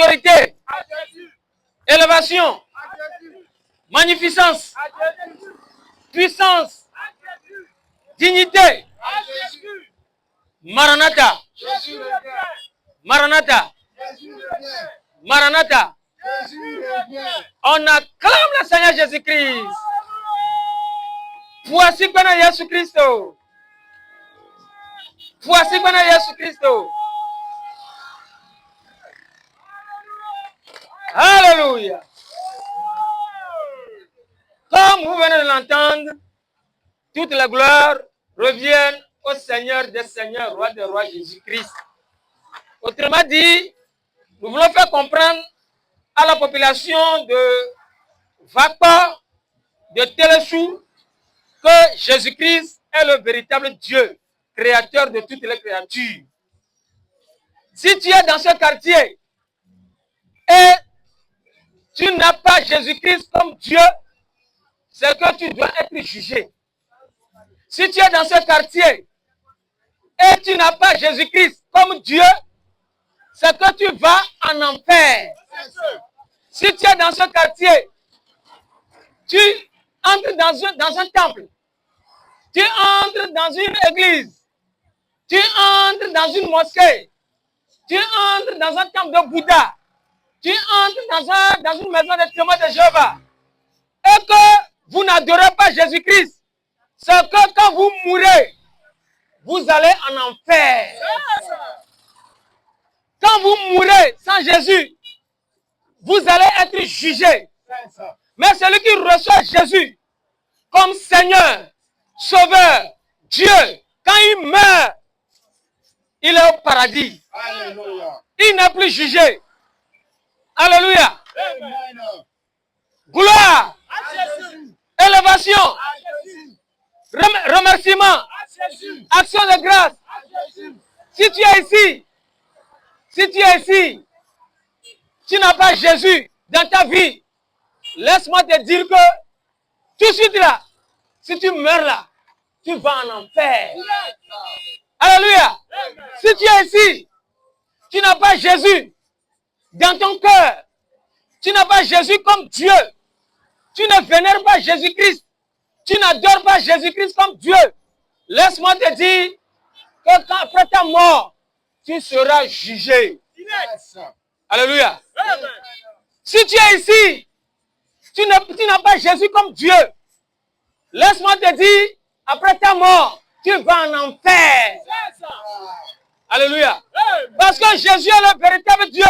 autorité, élévation, magnificence, puissance, dignité. Maranatha. Maranatha. Maranatha. On acclame le Seigneur Jésus-Christ. Voici Bwana Yesu Kristo. Voici Bwana Yesu Kristo. Alléluia. Comme vous venez de l'entendre, toute la gloire revient au Seigneur des Seigneurs, Roi des Rois, Jésus-Christ. Autrement dit, nous voulons faire comprendre à la population de Vakpa, de Telechou, que Jésus-Christ est le véritable Dieu, créateur de toutes les créatures. Si tu es dans ce quartier et tu n'as pas Jésus-Christ comme Dieu, c'est que tu dois être jugé. Si tu es dans ce quartier et tu n'as pas Jésus-Christ comme Dieu, c'est que tu vas en enfer. Si tu es dans ce quartier, tu entres dans un temple, tu entres dans une église, tu entres dans une mosquée, tu entres dans un temple de Bouddha, tu entres dans une maison de témoins de Jéhovah, et que vous n'adorez pas Jésus-Christ, c'est que quand vous mourrez, vous allez en enfer. Quand vous mourrez sans Jésus, vous allez être jugé. Mais celui qui reçoit Jésus comme Seigneur, Sauveur, Dieu, quand il meurt, il est au paradis. Alléluia. Il n'est plus jugé. Alléluia. Amen. Gloire. Élévation. Remerciement. Action de grâce. Si tu es ici, tu n'as pas Jésus dans ta vie, laisse-moi te dire que tout de suite là, si tu meurs là, tu vas en enfer. Alléluia. Si tu es ici, tu n'as pas Jésus dans ton cœur, tu n'as pas Jésus comme Dieu, tu ne vénères pas Jésus-Christ, tu n'adores pas Jésus-Christ comme Dieu, laisse-moi te dire que quand après ta mort, tu seras jugé. Alléluia. Si tu es ici, tu n'as pas Jésus comme Dieu, laisse-moi te dire, après ta mort, tu vas en enfer. Alléluia. Parce que Jésus est le véritable Dieu.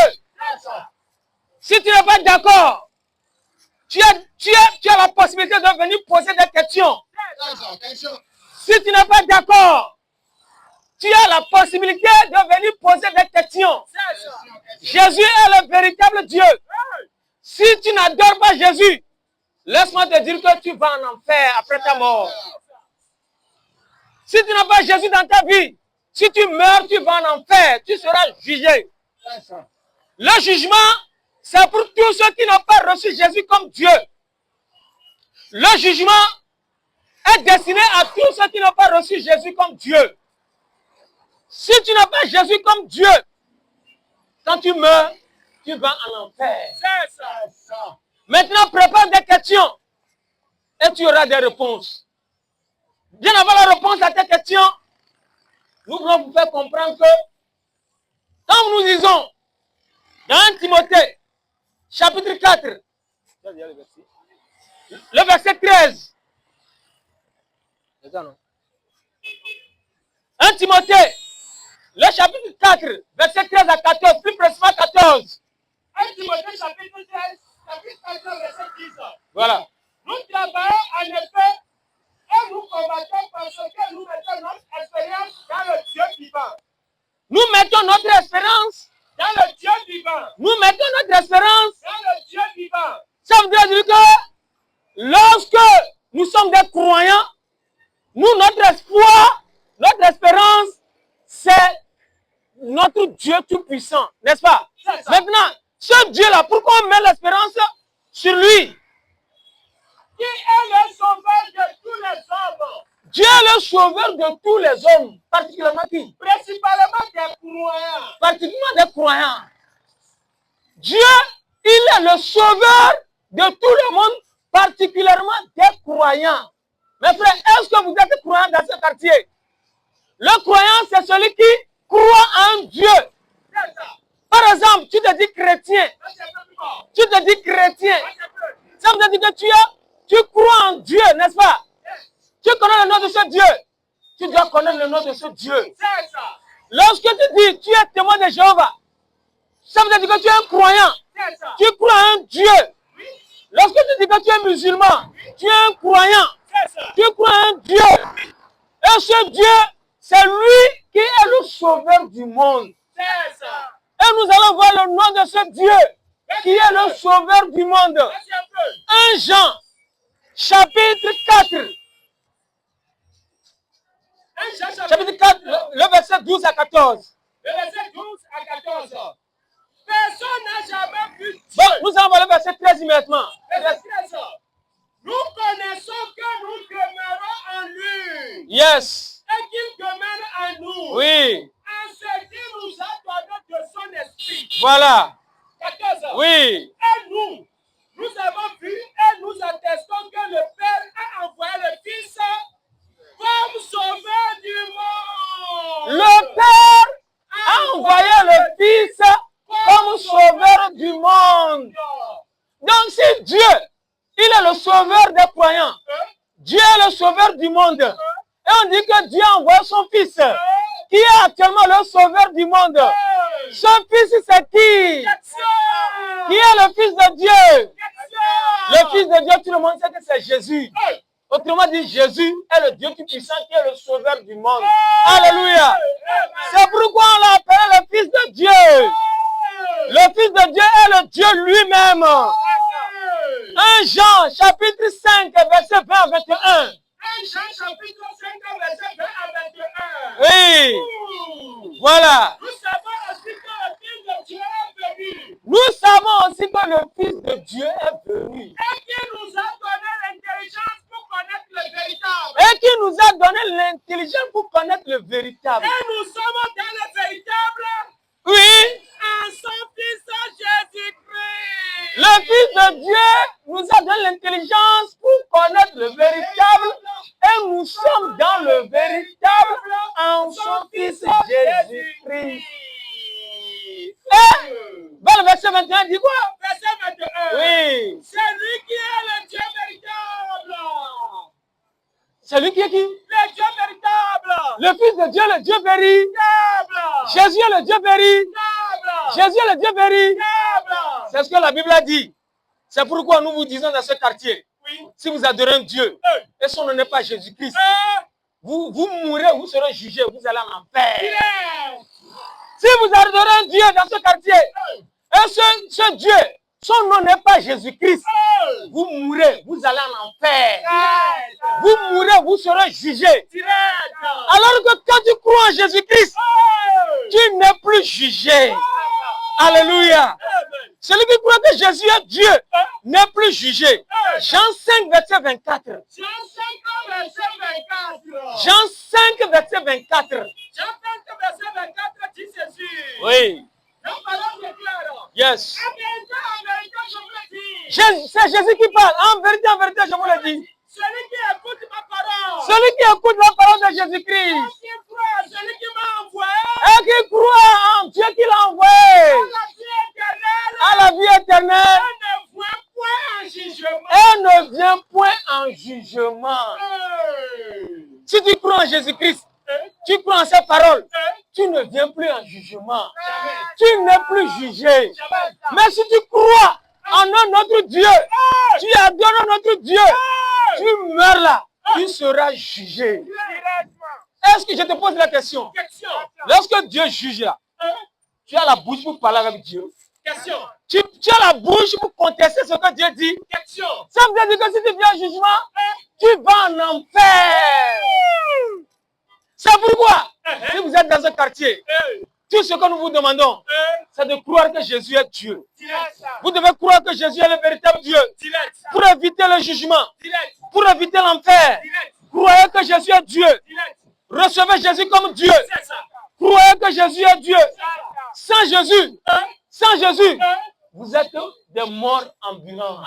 Si tu n'es pas d'accord, tu as la possibilité de venir poser des questions. Si tu n'es pas d'accord, tu as la possibilité de venir poser des questions. Jésus est le véritable Dieu. Si tu n'adores pas Jésus, laisse-moi te dire que tu vas en enfer après ta mort. Si tu n'as pas Jésus dans ta vie, si tu meurs, tu vas en enfer, tu seras jugé. Le jugement, c'est pour tous ceux qui n'ont pas reçu Jésus comme Dieu. Le jugement est destiné à tous ceux qui n'ont pas reçu Jésus comme Dieu. Si tu n'as pas Jésus comme Dieu, quand tu meurs, tu vas en enfer. Maintenant, prépare des questions et tu auras des réponses. Bien avant la réponse à tes questions, nous voulons vous faire comprendre que quand nous lisons dans 1 Timothée, chapitre 4, le verset 13. 1 Timothée, le chapitre 4, verset 13 à 14, plus précisément 14. 1 Timothée, chapitre 13, chapitre 14, verset 10. Voilà. Nous travaillons en effet et nous combattons parce que nous mettons notre espérance dans le Dieu vivant. Nous mettons notre espérance dans le Dieu vivant. Nous mettons notre espérance dans le Dieu vivant. Ça veut dire que lorsque nous sommes des croyants, nous, notre espoir, notre espérance, c'est notre Dieu tout-puissant, n'est-ce pas? Maintenant, ce Dieu-là, pourquoi on met l'espérance sur lui? Qui est le sauveur de tous les hommes? Dieu est le sauveur de tous les hommes, particulièrement qui? Principalement des croyants. Particulièrement des croyants. Dieu, il est le sauveur de tout le monde, particulièrement des croyants. Mes frères, est-ce que vous êtes croyants dans ce quartier? Le croyant, c'est celui qui croit en Dieu. Par exemple, tu te dis chrétien. Tu te dis chrétien. Ça veut dire que tu crois en Dieu, n'est-ce pas? Tu connais le nom de ce Dieu. Tu dois connaître le nom de ce Dieu. Lorsque tu dis tu es témoin de Jéhovah, ça veut dire que tu es un croyant. Tu crois en Dieu. Lorsque tu dis que tu es musulman, tu es un croyant. Tu crois en Dieu. Et ce Dieu, c'est lui qui est le sauveur du monde. Et nous allons voir le nom de ce Dieu qui est le sauveur du monde. 1 Jean, chapitre 4. Chapitre 4, le verset 12 à 14. Le verset 12 à 14. Personne n'a jamais vu Dieu. Bon, nous allons voir le verset 13 immédiatement. Verset 13. Nous connaissons que nous demeurons en lui. Yes. Et qu'il demeure en nous. Oui. En ce qui nous a donné de son esprit. Voilà. 14. Oui. Et nous avons vu et nous attestons que le Père a envoyé le Fils comme sauveur du monde. Le Père a envoyé le Fils comme sauveur du monde. Donc si Dieu, il est le sauveur des croyants, Dieu est le sauveur du monde. Et on dit que Dieu a envoyé son Fils, qui est actuellement le sauveur du monde. Ce Fils, c'est qui? Qui est le Fils de Dieu? Le Fils de Dieu, tout le monde sait que c'est Jésus. Autrement dit, Jésus est le Dieu tout-puissant qui est le sauveur du monde. Alléluia. C'est pourquoi on l'a appelé le Fils de Dieu. Le Fils de Dieu est le Dieu lui-même. 1 Jean, chapitre 5, verset 20 à 21. 1 Jean, chapitre 5, verset 20 à 21. Oui. Voilà. Nous savons aussi que le Fils de Dieu est venu. Nous savons aussi que le Fils de Dieu est venu. Et qui nous a donné l'intelligence pour connaître le véritable. Et qui nous a donné l'intelligence pour connaître le véritable. Et nous sommes dans le véritable. Oui. En son Fils Jésus-Christ. Le Fils de Dieu nous a donné l'intelligence pour connaître le véritable. Et nous sommes dans le véritable en son Fils Jésus-Christ. Et dans le verset 21, dit quoi? Verset 21. Oui. C'est lui qui est le Dieu véritable. C'est lui qui est qui? Le Dieu véritable. Le Fils de Dieu, le Dieu véritable. Jésus est le Dieu véritable. Jésus est le Dieu véritable. C'est ce que la Bible a dit. C'est pourquoi nous vous disons dans ce quartier, si vous adorez un Dieu et son nom n'est pas Jésus-Christ, vous mourrez, vous serez jugés, vous allez en enfer. Si vous adorez un Dieu dans ce quartier et ce Dieu, son nom n'est pas Jésus-Christ, vous mourrez, vous allez en enfer. Vous mourrez, vous serez jugés. Alors que quand tu crois en Jésus-Christ, tu n'es plus jugé. Alléluia. Celui qui croit que Jésus est Dieu n'est plus jugé. Jean 5, verset 24. Jean 5, verset 24. Jean 5, verset 24. Jean 5, verset 24 dit ceci. Oui. La parole déclare. Yes. En vérité, je vous le dis. C'est Jésus qui parle. En vérité, je vous le dis. Celui qui écoute ma parole. Celui qui écoute la parole de Jésus-Christ. Qui croit, celui qui m'a envoyé. Et qui croit en Dieu qui l'a envoyé. À la vie éternelle. Elle ne vient point en jugement. Si tu crois en Jésus-Christ, tu crois en ses paroles, tu ne viens plus en jugement. Tu n'es plus jugé. Mais si tu crois en un autre Dieu, tu adores un autre Dieu, tu meurs là, tu seras jugé. Est-ce que je te pose la question? Lorsque Dieu juge là, tu as la bouche pour parler avec Dieu. Tu as la bouche pour contester ce que Dieu dit. Ça veut dire que si tu viens au jugement, tu vas en enfer. C'est pourquoi, si vous êtes dans un quartier, tout ce que nous vous demandons, c'est de croire que Jésus est Dieu. Vous devez croire que Jésus est le véritable Dieu. Pour éviter le jugement, pour éviter l'enfer. Croyez que Jésus est Dieu. Recevez Jésus comme Dieu. Croyez que Jésus est Dieu. Sans Jésus, vous êtes des morts ambulants.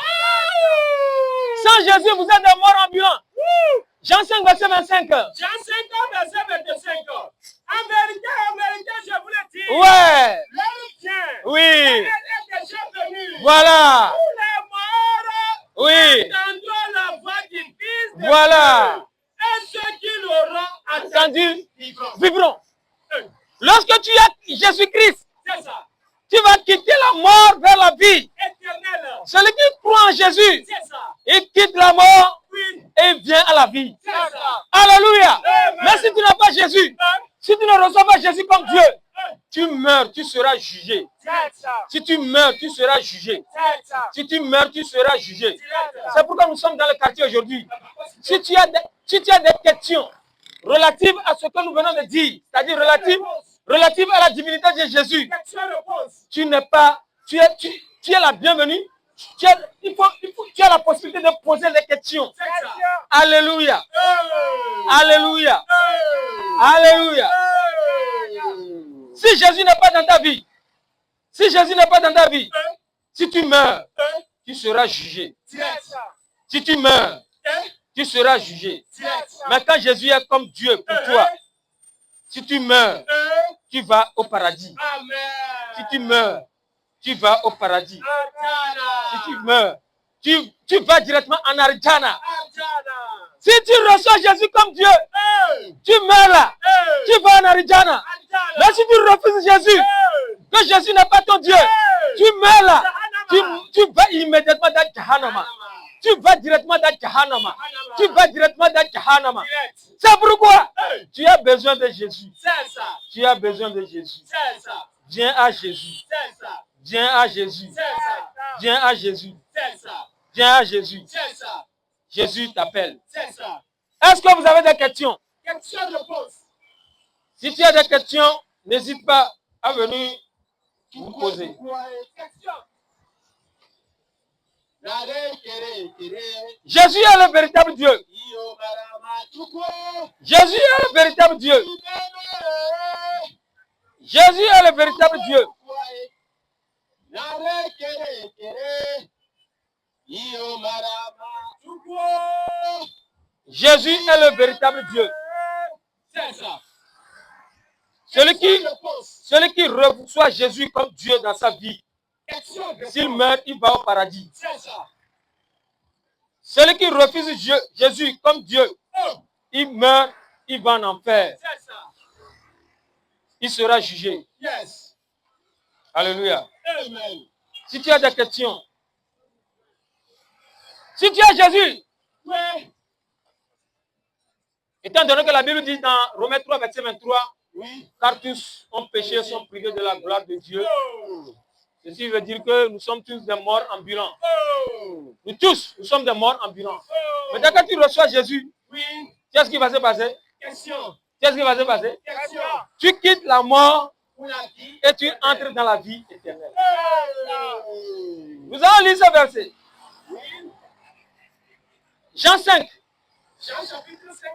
Sans Jésus, vous êtes des morts ambulants. Jean 5, verset 25. Jean 5, verset 25. En vérité, je vous le dis. Ouais. L'heure vient. Oui. Elle est déjà venue. Voilà. Tous les morts Oui. entendront la voix du Fils de Voilà. Dieu. Et ceux qui l'auront Entendu, vivront. vivront. Lorsque tu as Jésus-Christ, C'est ça. tu vas quitter la mort vers la vie. Éternel. Celui qui croit en Jésus, C'est ça. il quitte la mort Oui. et vient à la vie. C'est ça. Alléluia. Amen. Mais si tu n'as pas Jésus, si tu ne reçois pas Jésus comme Dieu, tu meurs, tu seras jugé. C'est ça. Si tu meurs, tu seras jugé. C'est ça. Si tu meurs, tu seras jugé. C'est ça. C'est pourquoi nous sommes dans le quartier aujourd'hui. Si tu as des questions relatives à ce que nous venons de dire, c'est-à-dire relatives à la divinité de Jésus, Question réponse. tu n'es pas, tu es la bienvenue. Tu as la possibilité de poser des questions. C'est ça. Alléluia. Alléluia. Alléluia. Si Jésus n'est pas dans ta vie, si tu meurs, tu seras jugé. C'est ça. Si tu meurs, tu seras jugé. C'est ça. Mais quand Jésus est comme Dieu pour toi, si tu meurs, tu vas au paradis. Amen. Si tu meurs, tu vas au paradis. Si tu meurs, tu vas directement en Arjana. Si tu reçois Jésus comme Dieu, tu meurs là, tu vas en Arjana. Mais si tu refuses Jésus, que Jésus n'est pas ton Dieu, tu meurs là, tu vas immédiatement dans Jahannama. Tu vas directement dans Jahannama. Tu vas directement dans Jahannama. C'est pourquoi tu as besoin de Jésus. C'est ça. Tu as besoin de Jésus. C'est ça. Viens à Jésus. C'est ça. Viens à Jésus. C'est ça. Viens à Jésus. C'est ça. Viens à Jésus. C'est ça. Jésus t'appelle. C'est ça. Est-ce que vous avez des questions? Question réponse. Si tu as des questions, n'hésite pas à venir vous poser. Question. Jésus est le véritable Dieu. Jésus est le véritable Dieu. Jésus est le véritable Dieu. Jésus est le véritable Dieu. C'est ça. Celui qui reçoit Jésus comme Dieu dans sa vie, s'il meurt, il va au paradis. C'est ça. Celui qui refuse Jésus comme Dieu, il meurt, il va en enfer. C'est ça. Il sera jugé. Yes. Alléluia. Amen. Si tu as des questions, si tu as Jésus, Oui. étant donné que la Bible dit dans Romains 3, verset 23, Oui. car tous ont péché, sont privés de la gloire de Dieu. Oh. Ceci veut dire que nous sommes tous des morts ambulants. Oh. Nous tous, nous sommes des morts ambulants. Oh. Mais quand tu reçois Jésus, Oui. qu'est-ce qui va se passer? Question. Qu'est-ce qui va se passer? Question. Tu quittes la mort Pour la vie. et tu entres dans la vie éternelle. Oh. Nous allons lire ce verset. Oui. Jean 5, Jean chapitre 5,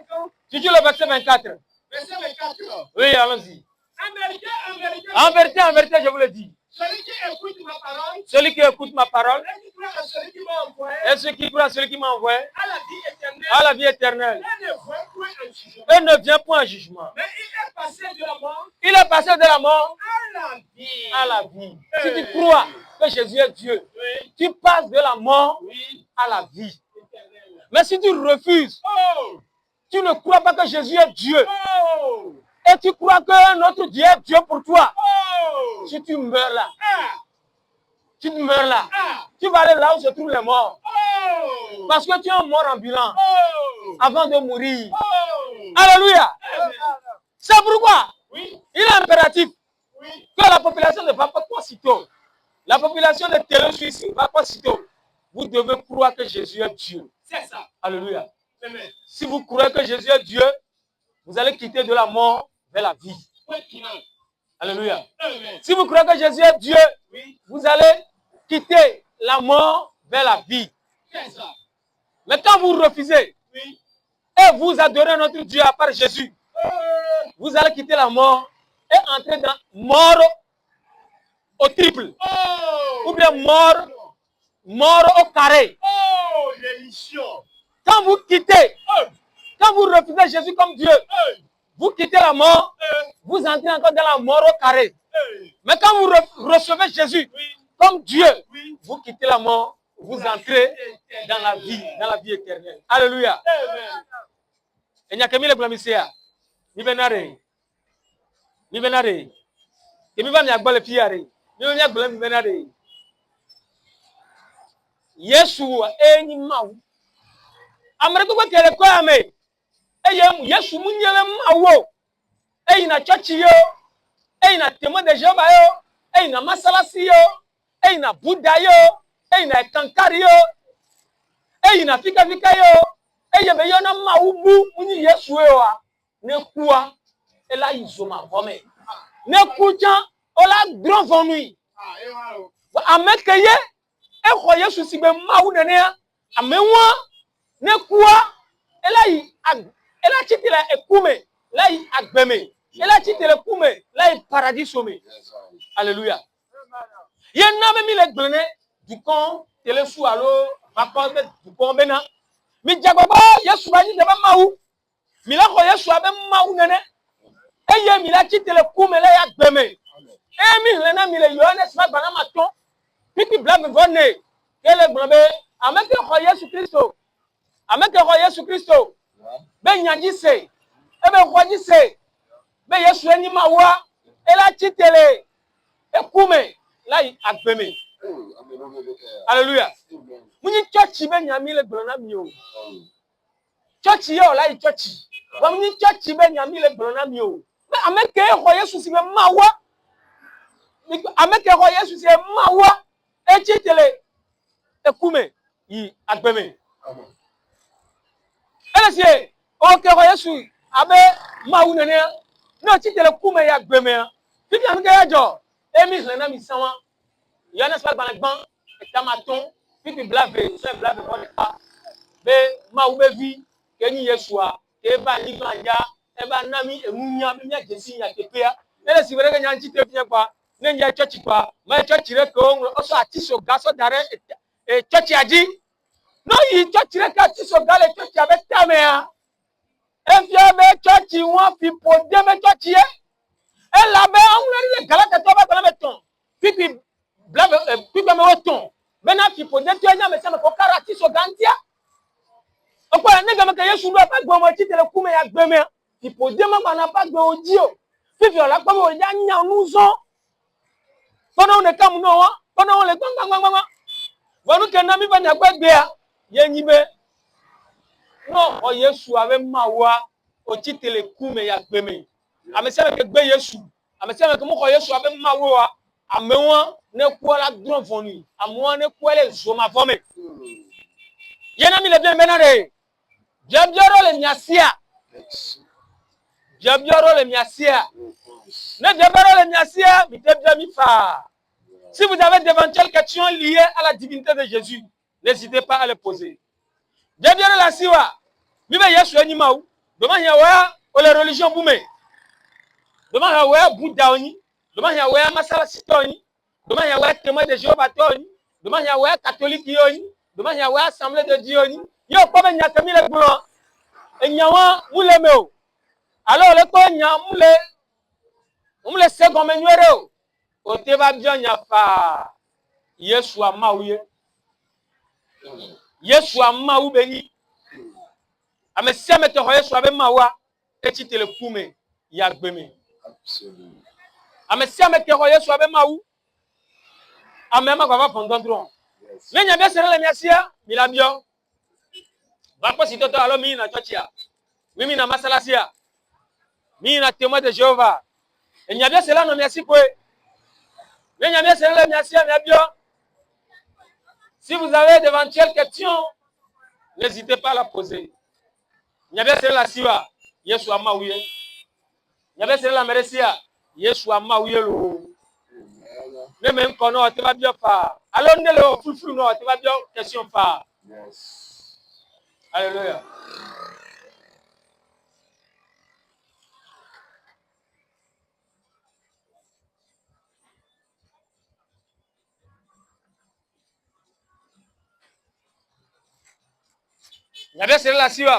tu dis le verset 24. verset 24. Oui, allons-y. En vérité, En vérité, je vous le dis. celui qui écoute ma parole, Celui qui écoute ma parole et qui croit à celui qui m'a envoyé, et celui qui croit à celui qui m'a envoyé à la vie éternelle, à la vie éternelle, et ne voit point un jugement. et ne vient point en jugement. Mais il est passé de la mort Il est passé de la mort à la vie. à la vie. Si tu crois que Jésus est Dieu, Oui. tu passes de la mort Oui. à la vie. Éternelle. Mais si tu refuses, Oh. tu ne crois pas que Jésus est Dieu, Oh. et tu crois que notre Dieu est Dieu pour toi, Oh. si tu meurs là, Ah. tu meurs là, Ah. tu vas aller là où se trouvent les morts. Oh. Parce que tu es un mort ambulant Oh. avant de mourir. Oh. Alléluia. Amen. C'est pourquoi Oui. il est impératif Oui. que la population ne va pas quoi sitôt. La population de Télé-Suisse ne va pas sitôt. Vous devez croire que Jésus est Dieu. C'est ça. Alléluia. Amen. Si vous croyez que Jésus est Dieu, vous allez quitter de la mort vers la vie. Point final. Alléluia. Amen. Si vous croyez que Jésus est Dieu, Oui. vous allez quitter la mort vers la vie. C'est ça. Mais quand vous refusez Oui. et vous adorez notre Dieu à part Jésus, Oh. vous allez quitter la mort et entrer dans mort au triple. Oh. ou bien mort au carré. Oh, l'émission. Quand vous quittez, quand vous refusez Jésus comme Dieu, vous quittez la mort, vous entrez encore dans la mort au carré. Mais quand vous recevez Jésus comme Dieu, vous quittez la mort, vous entrez dans la vie éternelle. Alléluia. Et il n'y a que mille blâmisséa. Ni benare. Ni benare. Que mi va mi agbole fiare. Ni mi agbole mi benare. Yesu enyi mawu. Amere ko kele ko ame. Eye Yesu mu nyele mawo. Eyi na church yo. Eyi na témoin de Jéhovah yo. Eyi na masalasi yo. Eyi na Buddha yo. Eyi na kankari yo. Eyi na fika yo. Eye be yo na mawu bu munyi Yesu yo a. Ne kuwa ela izoma vome. Ne kujan ola grand vonui. Amekeye e Yesu si be mawu nene a. Amenwa ne kuwa ela chitela ekume lai agbeme ela chitela kume lai paradis some. Alléluia. Ye na me mi le gbene du kon telesu alo bakon du kon bena mi jagbaba Yesu ba ni de ba mawu mi la ko Yesu abe mawu nene eye mi la chitela kume lai agbeme e mi le na mi le Yohanes ba bana maton piki blame vonne kele gbene ameke ko Yesu Kristo ameke ko Yesu Kristo be nyanji se ebe kwaji se be Yesu eni mawa ela chitele ekume lai agbeme. Alléluia. Muni church be nyami le gbona mi o. Church yo lai church. Wa muni church be nyami le gbona mi o. Be ameke ko Yesu si be mawa. Ameke ko Yesu si mawa e chitele ekume yi agbeme. Elese o ke ko Yesu abe mawu nene no chitele kume ya gbeme fifi amike ya jo emi hana mi sanwa yana sa gban gban tamaton fifi blave se blave ko ta be mawu be vi ke ni Yesu a ke ba ni gbanja e ba na mi emunya mi ya jesi ya kepea elese were ke nya chite fi pa ne nya church pa ma church re ko o so atiso gaso dare e church aji no yi church re ka atiso gale church abe tamea efia be church won fi pode me church ye e la be awun le galata to ba gbele meton pipi blave pipi me woton be na fi pode to nya me se me ko karati so gantia opo ne ga me ke Yesu lo pa gbo mo ti tele ku me ya gbe me fi pode ma ba na pa gbe oji o fifi ola pa mo ya nya onu zo bono ne kam no wa bono le gbangbangbangba bonu ke na mi ba na gbegbe a ye nyibe no o Yesu ave mawa o ti tele ku me ya gbe me amese me ke gbe Yesu amese me ke mo ko Yesu abe mawo a amewon ne ku ala dron vonu amewon ne ku ele zoma vome yena mi le bien benare jabioro le miasia jabioro le miasia ne jabioro le miasia mi te bien mi fa. Si vous avez d'éventuelles questions liées à la divinité de Jésus, n'hésitez pas à les poser. Jabioro la siwa mi be Yesu eni mawu doma ya wa o le religion bume doma ya wa Buddha oni doma ya wa masala sitoni doma ya wa témoin de Jéhovah toni doma ya wa catholique yoni doma ya wa assemblée de Dieu oni yo ko be nya kami le gboro enyawa mule me o alors le ko nya mule second menuere o te ba bien nya fa Yesu amawu Yesu amawu beni amesia me te ho Yesu abe mawa eti tele kume ya gbeme amesia me te ho Yesu abe mawu amema kwa pondondron le nya be sere le miasia milabio ba ko si toto alo mi na churchia mi na masalasia mi na témoin de Jéhovah e nya be sere no miasi ko le nya be sere le miasia milabio. Si vous avez d'éventuelles questions, n'hésitez pas à la poser. Nyabe sere la siwa Yesu amawuye nyabe sere la meresia Yesu amawuye lo ne me nkono te ba bio fa alo ndele o fulfulu no te ba bio question fa. Yes. Alléluia. Nyabe sere la siwa.